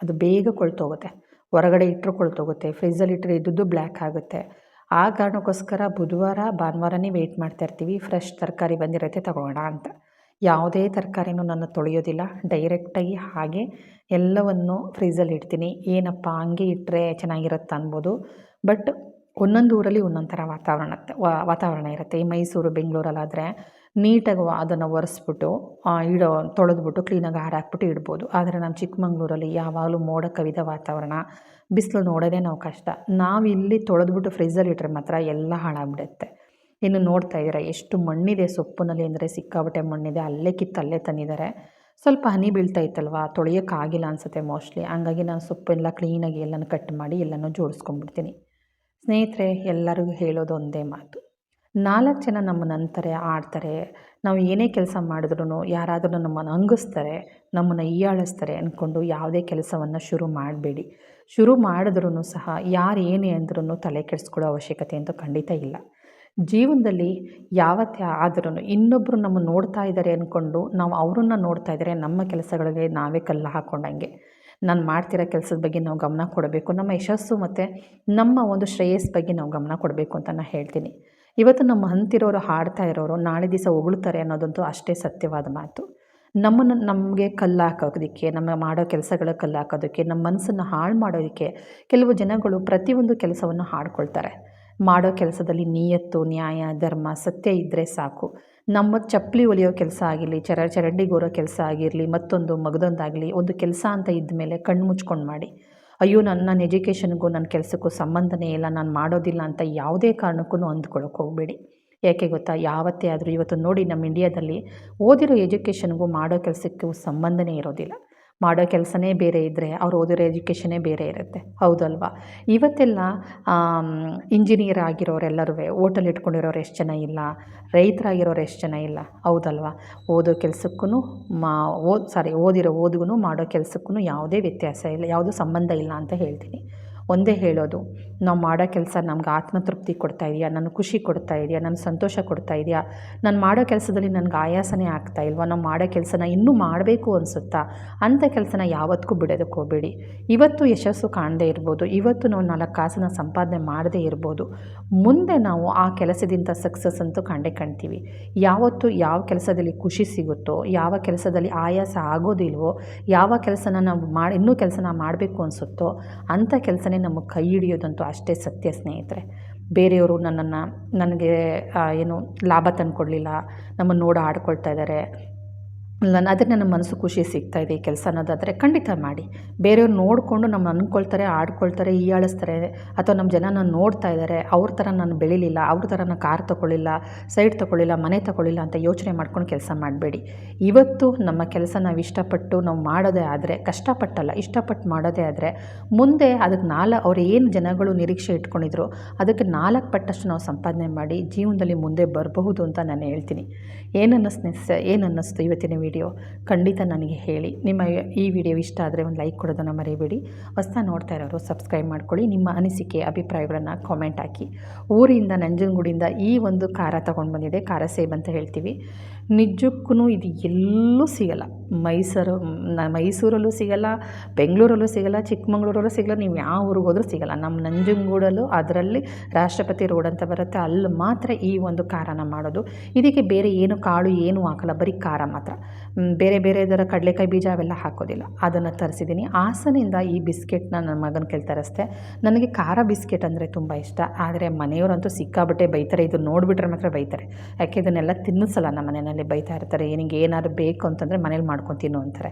ಅದು ಬೇಗ ಕೊಳ್ತೋಗುತ್ತೆ. ಹೊರಗಡೆ ಇಟ್ಟರು ಕೊಳ್ತೋಗುತ್ತೆ, ಫ್ರಿಜ್ಜಲ್ಲಿ ಇಟ್ಟರೆ ಇದ್ದದ್ದು ಬ್ಲ್ಯಾಕ್ ಆಗುತ್ತೆ. ಆ ಕಾರಣಕ್ಕೋಸ್ಕರ ಬುಧವಾರ ಭಾನುವಾರನೇ ವೆಯ್ಟ್ ಮಾಡ್ತಾಯಿರ್ತೀವಿ, ಫ್ರೆಶ್ ತರಕಾರಿ ಬಂದಿರುತ್ತೆ ತಗೊಳ್ಳೋಣ ಅಂತ. ಯಾವುದೇ ತರಕಾರಿನೂ ನಾನು ತೊಳೆಯೋದಿಲ್ಲ, ಡೈರೆಕ್ಟಾಗಿ ಹಾಗೆ ಎಲ್ಲವನ್ನು ಫ್ರಿಜ್ಜಲ್ಲಿ ಇಡ್ತೀನಿ. ಏನಪ್ಪ ಹಂಗೆ ಇಟ್ಟರೆ ಚೆನ್ನಾಗಿರುತ್ತೆ ಅನ್ಬೋದು. ಬಟ್ ಒಂದೊಂದು ಊರಲ್ಲಿ ಒಂದೊಂದು ಥರ ವಾತಾವರಣ ಇರುತ್ತೆ. ಈ ಮೈಸೂರು, ಬೆಂಗಳೂರಲ್ಲಾದರೆ ನೀಟಾಗಿ ಅದನ್ನು ಒರೆಸ್ಬಿಟ್ಟು ತೊಳೆದ್ಬಿಟ್ಟು ಕ್ಲೀನಾಗಿ ಹಾರಾಕ್ಬಿಟ್ಟು ಇಡ್ಬೋದು. ಆದರೆ ನಮ್ಮ ಚಿಕ್ಕಮಂಗ್ಳೂರಲ್ಲಿ ಯಾವಾಗಲೂ ಮೋಡ ಕವಿದ ವಾತಾವರಣ, ಬಿಸಿಲು ನೋಡೋದೇ ನಾವು ಕಷ್ಟ. ನಾವಿಲ್ಲಿ ತೊಳೆದ್ಬಿಟ್ಟು ಫ್ರಿಜ್ಜಲ್ಲಿ ಇಟ್ಟರೆ ಮಾತ್ರ ಎಲ್ಲ ಹಾಳಾಗ್ಬಿಡುತ್ತೆ. ಇನ್ನು ನೋಡ್ತಾ ಇದ್ದೀರಾ ಎಷ್ಟು ಮಣ್ಣಿದೆ ಸೊಪ್ಪಿನಲ್ಲಿ ಅಂದರೆ ಸಿಕ್ಕಾಪಟ್ಟೆ ಮಣ್ಣಿದೆ. ಅಲ್ಲೇ ಕಿತ್ತು ಅಲ್ಲೇ ತಂದಿದ್ದಾರೆ. ಸ್ವಲ್ಪ ಹನಿ ಬೀಳ್ತಾ ಇತ್ತಲ್ವ, ತೊಳೆಯೋಕ್ಕಾಗಿಲ್ಲ ಅನಿಸುತ್ತೆ ಮೋಸ್ಟ್ಲಿ. ಹಂಗಾಗಿ ನಾನು ಸೊಪ್ಪೆಲ್ಲ ಕ್ಲೀನಾಗಿ ಎಲ್ಲನೂ ಕಟ್ ಮಾಡಿ ಎಲ್ಲನೂ ಜೋಡಿಸ್ಕೊಂಡ್ಬಿಡ್ತೀನಿ. ಸ್ನೇಹಿತರೆ, ಎಲ್ಲರಿಗೂ ಹೇಳೋದು ಒಂದೇ ಮಾತು, 4 ಜನ ನಮ್ಮನ್ನು ಅಂತಾರೆ, ಆಡ್ತಾರೆ. ನಾವು ಏನೇ ಕೆಲಸ ಮಾಡಿದ್ರೂ ಯಾರಾದರೂ ನಮ್ಮನ್ನು ಹಂಗಿಸ್ತಾರೆ, ನಮ್ಮನ್ನು ಹೀಯಾಳಿಸ್ತಾರೆ ಅಂದ್ಕೊಂಡು ಯಾವುದೇ ಕೆಲಸವನ್ನು ಶುರು ಮಾಡಬೇಡಿ. ಶುರು ಮಾಡಿದ್ರೂ ಸಹ ಯಾರು ಏನೇ ಅಂದ್ರೂ ತಲೆ ಕೆಡಿಸ್ಕೊಳ್ಳೋ ಅವಶ್ಯಕತೆ ಅಂತೂ ಖಂಡಿತ ಇಲ್ಲ. ಜೀವನದಲ್ಲಿ ಯಾವತ್ತೇ ಆದ್ರೂ ಇನ್ನೊಬ್ಬರು ನಮ್ಮನ್ನು ನೋಡ್ತಾ ಇದ್ದಾರೆ ಅಂದ್ಕೊಂಡು ನಾವು ಅವ್ರನ್ನ ನೋಡ್ತಾ ಇದ್ದರೆ ನಮ್ಮ ಕೆಲಸಗಳಿಗೆ ನಾವೇ ಕಲ್ಲು ಹಾಕ್ಕೊಂಡಂಗೆ. ನಾನು ಮಾಡ್ತಿರೋ ಕೆಲಸದ ಬಗ್ಗೆ ನಾವು ಗಮನ ಕೊಡಬೇಕು. ನಮ್ಮ ಯಶಸ್ಸು ಮತ್ತು ನಮ್ಮ ಒಂದು ಶ್ರೇಯಸ್ಸು ಬಗ್ಗೆ ನಾವು ಗಮನ ಕೊಡಬೇಕು ಅಂತ ನಾನು ಹೇಳ್ತೀನಿ. ಇವತ್ತು ನಮ್ಮ ಅಂತಿರೋರು, ಹಾಡ್ತಾ ಇರೋರು ನಾಳೆ ದಿವಸ ಹೊಗಳ್ತಾರೆ ಅನ್ನೋದಂತೂ ಅಷ್ಟೇ ಸತ್ಯವಾದ ಮಾತು. ನಮ್ಮನ್ನು ನಮಗೆ ಕಲ್ಲು ಹಾಕೋದಕ್ಕೆ, ನಮ್ಮ ಮಾಡೋ ಕೆಲಸಗಳ ಕಲ್ಲು ಹಾಕೋದಕ್ಕೆ, ನಮ್ಮ ಮನಸ್ಸನ್ನು ಹಾಳು ಮಾಡೋದಕ್ಕೆ ಕೆಲವು ಜನಗಳು ಪ್ರತಿಯೊಂದು ಕೆಲಸವನ್ನು ಹಾಡ್ಕೊಳ್ತಾರೆ. ಮಾಡೋ ಕೆಲಸದಲ್ಲಿ ನಿಯತ್ತು, ನ್ಯಾಯ, ಧರ್ಮ, ಸತ್ಯ ಇದ್ದರೆ ಸಾಕು. ನಮ್ಮ ಚಪ್ಪಲಿ ಹೊಲಿಯೋ ಕೆಲಸ ಆಗಿರಲಿ, ಚರಂಡಿಗೋರೋ ಕೆಲಸ ಆಗಿರಲಿ, ಮತ್ತೊಂದು ಮಗದೊಂದಾಗಲಿ, ಒಂದು ಕೆಲಸ ಅಂತ ಇದ್ದ ಕಣ್ಣು ಮುಚ್ಕೊಂಡು ಮಾಡಿ. ಅಯ್ಯೋ ನನ್ನ ಎಜುಕೇಷನ್ಗೂ ನನ್ನ ಕೆಲಸಕ್ಕೂ ಸಂಬಂಧನೇ ಇಲ್ಲ, ನಾನು ಮಾಡೋದಿಲ್ಲ ಅಂತ ಯಾವುದೇ ಕಾರಣಕ್ಕೂ ಅಂದ್ಕೊಳ್ಳೋಕೆ ಹೋಗಬೇಡಿ. ಯಾಕೆ ಗೊತ್ತಾ, ಯಾವತ್ತೇ ಆದರೂ ಇವತ್ತು ನೋಡಿ ನಮ್ಮ ಇಂಡಿಯಾದಲ್ಲಿ ಓದಿರೋ ಎಜುಕೇಷನ್ಗೂ ಮಾಡೋ ಕೆಲಸಕ್ಕೂ ಸಂಬಂಧನೇ ಇರೋದಿಲ್ಲ. ಮಾಡೋ ಕೆಲಸನೇ ಬೇರೆ ಇದ್ದರೆ ಅವ್ರು ಓದಿರೋ ಎಜುಕೇಷನ್ನೇ ಬೇರೆ ಇರುತ್ತೆ, ಹೌದಲ್ವಾ? ಇವತ್ತೆಲ್ಲ ಇಂಜಿನಿಯರ್ ಆಗಿರೋರೆಲ್ಲರೂ ಹೋಟೆಲ್ ಇಟ್ಕೊಂಡಿರೋರು ಎಷ್ಟು ಜನ ಇಲ್ಲ, ರೈತರಾಗಿರೋರು ಎಷ್ಟು ಜನ ಇಲ್ಲ, ಹೌದಲ್ವಾ? ಓದೋ ಕೆಲಸಕ್ಕೂ ಓದಿರೋ ಓದಿಗೂ ಮಾಡೋ ಕೆಲಸಕ್ಕೂ ಯಾವುದೇ ವ್ಯತ್ಯಾಸ ಇಲ್ಲ, ಯಾವುದೂ ಸಂಬಂಧ ಇಲ್ಲ ಅಂತ ಹೇಳ್ತೀನಿ. ಒಂದೇ ಹೇಳೋದು, ನಾವು ಮಾಡೋ ಕೆಲಸ ನಮ್ಗೆ ಆತ್ಮತೃಪ್ತಿ ಕೊಡ್ತಾ ಇದೆಯಾ, ನನಗೆ ಖುಷಿ ಕೊಡ್ತಾ ಇದೆಯಾ, ನನಗೆ ಸಂತೋಷ ಕೊಡ್ತಾ ಇದೆಯಾ, ನಾನು ಮಾಡೋ ಕೆಲಸದಲ್ಲಿ ನನಗೆ ಆಯಾಸನೇ ಆಗ್ತಾ ಇಲ್ವಾ, ನಾವು ಮಾಡೋ ಕೆಲಸನ ಇನ್ನೂ ಮಾಡಬೇಕು ಅನಿಸುತ್ತಾ, ಅಂಥ ಕೆಲಸನ ಯಾವತ್ತಿಗೂ ಬಿಡೋದಕ್ಕೆ ಹೋಗಬೇಡಿ. ಇವತ್ತು ಯಶಸ್ಸು ಕಾಣದೇ ಇರ್ಬೋದು, ಇವತ್ತು ನಾವು 4 ಕಾಸನ್ನು ಸಂಪಾದನೆ ಮಾಡದೇ ಇರ್ಬೋದು, ಮುಂದೆ ನಾವು ಆ ಕೆಲಸದಿಂದ ಸಕ್ಸಸ್ ಅಂತೂ ಕಂಡೇ ಕಾಣ್ತೀವಿ. ಯಾವತ್ತು ಯಾವ ಕೆಲಸದಲ್ಲಿ ಖುಷಿ ಸಿಗುತ್ತೋ, ಯಾವ ಕೆಲಸದಲ್ಲಿ ಆಯಾಸ ಆಗೋದಿಲ್ವೋ, ಯಾವ ಕೆಲಸನ ನಾವು ಇನ್ನೂ ಕೆಲಸನ ಮಾಡಬೇಕು ಅನಿಸುತ್ತೋ ಅಂಥ ಕೆಲಸನೇ ನಮಗೆ ಕೈ ಹಿಡಿಯೋದಂತೂ ಅಷ್ಟೇ ಸತ್ಯ ಸ್ನೇಹಿತರೆ. ಬೇರೆಯವರು ನನಗೆ ಏನು ಲಾಭ ತಂದುಕೊಡ್ಲಿಲ್ಲ, ನಮ್ಮನ್ನು ನೋಡಿ ಆಡ್ಕೊಳ್ತಾ ಇದ್ದಾರೆ, ಅದಕ್ಕೆ ನನ್ನ ಮನಸ್ಸು ಖುಷಿ ಸಿಗ್ತಾ ಇದೆ ಈ ಕೆಲಸ ಅನ್ನೋದಾದರೆ ಖಂಡಿತ ಮಾಡಿ. ಬೇರೆಯವ್ರು ನೋಡಿಕೊಂಡು ನಮ್ಮ ಅಂದ್ಕೊಳ್ತಾರೆ, ಆಡ್ಕೊಳ್ತಾರೆ, ಹೀಯಾಳಿಸ್ತಾರೆ, ಅಥವಾ ನಮ್ಮ ಜನನ ನೋಡ್ತಾ ಇದ್ದಾರೆ, ಅವ್ರ ಥರ ನಾನು ಬೆಳಿಲಿಲ್ಲ, ಅವ್ರ ಥರ ನಾನು ಕಾರ್ ತೊಗೊಳ್ಳಿಲ್ಲ, ಸೈಟ್ ತೊಗೊಳ್ಳಿಲ್ಲ, ಮನೆ ತೊಗೊಳ್ಳಿಲ್ಲ ಅಂತ ಯೋಚನೆ ಮಾಡ್ಕೊಂಡು ಕೆಲಸ ಮಾಡಬೇಡಿ. ಇವತ್ತು ನಮ್ಮ ಕೆಲಸ ನಾವು ಇಷ್ಟಪಟ್ಟು ನಾವು ಮಾಡೋದೇ ಆದರೆ, ಕಷ್ಟಪಟ್ಟಲ್ಲ ಇಷ್ಟಪಟ್ಟು ಮಾಡೋದೇ ಆದರೆ, ಮುಂದೆ ಅದಕ್ಕೆ ಅವ್ರು ಏನು ಜನಗಳು ನಿರೀಕ್ಷೆ ಇಟ್ಕೊಂಡಿದ್ರು ಅದಕ್ಕೆ 4 ಪಟ್ಟಷ್ಟು ನಾವು ಸಂಪಾದನೆ ಮಾಡಿ ಜೀವನದಲ್ಲಿ ಮುಂದೆ ಬರಬಹುದು ಅಂತ ನಾನು ಹೇಳ್ತೀನಿ. ಏನು ಅನ್ನಿಸ್ತು ಇವತ್ತಿನ ವಿಡಿಯೋ ಖಂಡಿತ ನನಗೆ ಹೇಳಿ. ನಿಮ್ಮ ಈ ವಿಡಿಯೋ ಇಷ್ಟ ಆದರೆ ಒಂದು ಲೈಕ್ ಕೊಡೋದನ್ನು ಮರಿಬೇಡಿ. ಹೊಸ್ದಾಗಿ ನೋಡ್ತಾ ಇರೋರು ಸಬ್ಸ್ಕ್ರೈಬ್ ಮಾಡ್ಕೊಳ್ಳಿ. ನಿಮ್ಮ ಅನಿಸಿಕೆ ಅಭಿಪ್ರಾಯಗಳನ್ನು ಕಾಮೆಂಟ್ ಹಾಕಿ. ಊರಿಂದ ನಂಜನಗೂಡಿಂದ ಈ ಒಂದು ಖಾರ ತೊಗೊಂಡು ಬಂದಿದೆ, ಖಾರ ಸೇಬು ಅಂತ ಹೇಳ್ತೀವಿ. ನಿಜಕ್ಕೂ ಇದು ಎಲ್ಲೂ ಸಿಗಲ್ಲ. ಮೈಸೂರಲ್ಲೂ ಸಿಗಲ್ಲ, ಬೆಂಗಳೂರಲ್ಲೂ ಸಿಗಲ್ಲ, ಚಿಕ್ಕಮಂಗ್ಳೂರಲ್ಲೂ ಸಿಗಲ್ಲ, ನೀವು ಯಾವ ಊರಿಗೆ ಹೋದರೂ ಸಿಗಲ್ಲ. ನಮ್ಮ ನಂಜನಗೂಡಲ್ಲೂ ಅದರಲ್ಲಿ ರಾಷ್ಟ್ರಪತಿ ರೋಡ್ ಅಂತ ಬರುತ್ತೆ, ಅಲ್ಲಿ ಮಾತ್ರ ಈ ಒಂದು ಖಾರನ ಮಾಡೋದು. ಇದಕ್ಕೆ ಬೇರೆ ಏನು ಕಾಳು ಏನೂ ಹಾಕಲ್ಲ, ಬರೀ ಖಾರ ಮಾತ್ರ. ಬೇರೆ ಇದರ ಕಡಲೆಕಾಯಿ ಬೀಜ ಅವೆಲ್ಲ ಹಾಕೋದಿಲ್ಲ. ಅದನ್ನು ತರಿಸಿದ್ದೀನಿ ಹಾಸನಿಂದ. ಈ ಬಿಸ್ಕೆಟ್ನ ನನ್ನ ಮಗನ ಕೈಲಿ ತರಿಸ್ದೆ. ನನಗೆ ಖಾರ ಬಿಸ್ಕೆಟ್ ಅಂದರೆ ತುಂಬ ಇಷ್ಟ, ಆದರೆ ಮನೆಯವರಂತೂ ಸಿಕ್ಕಾಬಟ್ಟೆ ಬೈತಾರೆ, ಇದು ನೋಡಿಬಿಟ್ರೆ ಮಾತ್ರ ಬೈತಾರೆ. ಯಾಕೆ ಇದನ್ನೆಲ್ಲ ತಿನ್ನಿಸಲ್ಲ, ನಮ್ಮ ಮನೆಯಲ್ಲಿ ಬೈತಾ ಇರ್ತಾರೆ, ಏನಾದ್ರು ಬೇಕು ಅಂತಂದರೆ ಮನೇಲಿ ಮಾಡ್ಕೊಂಡು ತಿನ್ನು ಅಂತಾರೆ.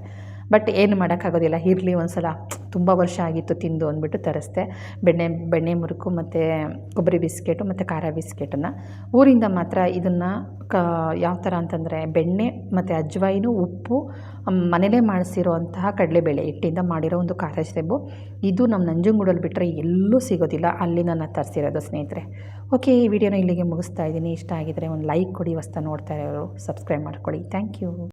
ಬಟ್ ಏನು ಮಾಡೋಕ್ಕಾಗೋದಿಲ್ಲ, ಇರಲಿ ಒಂದು ಸಲ ತುಂಬ ವರ್ಷ ಆಗಿತ್ತು ತಿಂದು ಅಂದ್ಬಿಟ್ಟು ತರಿಸ್ದೆ. ಬೆಣ್ಣೆ ಮುರುಕು ಮತ್ತು ಕೊಬ್ಬರಿ ಬಿಸ್ಕೆಟು ಮತ್ತು ಖಾರ ಬಿಸ್ಕೆಟನ್ನು. ಊರಿಂದ ಮಾತ್ರ ಇದನ್ನು ಯಾವ ಥರ ಅಂತಂದರೆ ಬೆಣ್ಣೆ ಮತ್ತು ಅಜ್ವೈನು, ಉಪ್ಪು, ಮನೇಲೇ ಮಾಡಿಸಿರೋಂತಹ ಕಡಲೆಬೇಳೆ ಹಿಟ್ಟಿಂದ ಮಾಡಿರೋ ಒಂದು ಖಾರ ಸೇಬು. ಇದು ನಮ್ಮ ನಂಜನಗೂಡಲ್ಲಿ ಬಿಟ್ಟರೆ ಎಲ್ಲೂ ಸಿಗೋದಿಲ್ಲ, ಅಲ್ಲಿ ನಾನು ತರಿಸಿರೋದು ಸ್ನೇಹಿತರೆ. ಓಕೆ, ಈ ವಿಡಿಯೋನ ಇಲ್ಲಿಗೆ ಮುಗಿಸ್ತಾ ಇದ್ದೀನಿ. ಇಷ್ಟ ಆಗಿದರೆ ಒಂದು ಲೈಕ್ ಕೊಡಿ, ಹೊಸ್ದಾಗಿ ನೋಡ್ತಾ ಇರೋರು ಸಬ್ಸ್ಕ್ರೈಬ್ ಮಾಡ್ಕೊಳ್ಳಿ. Thank you.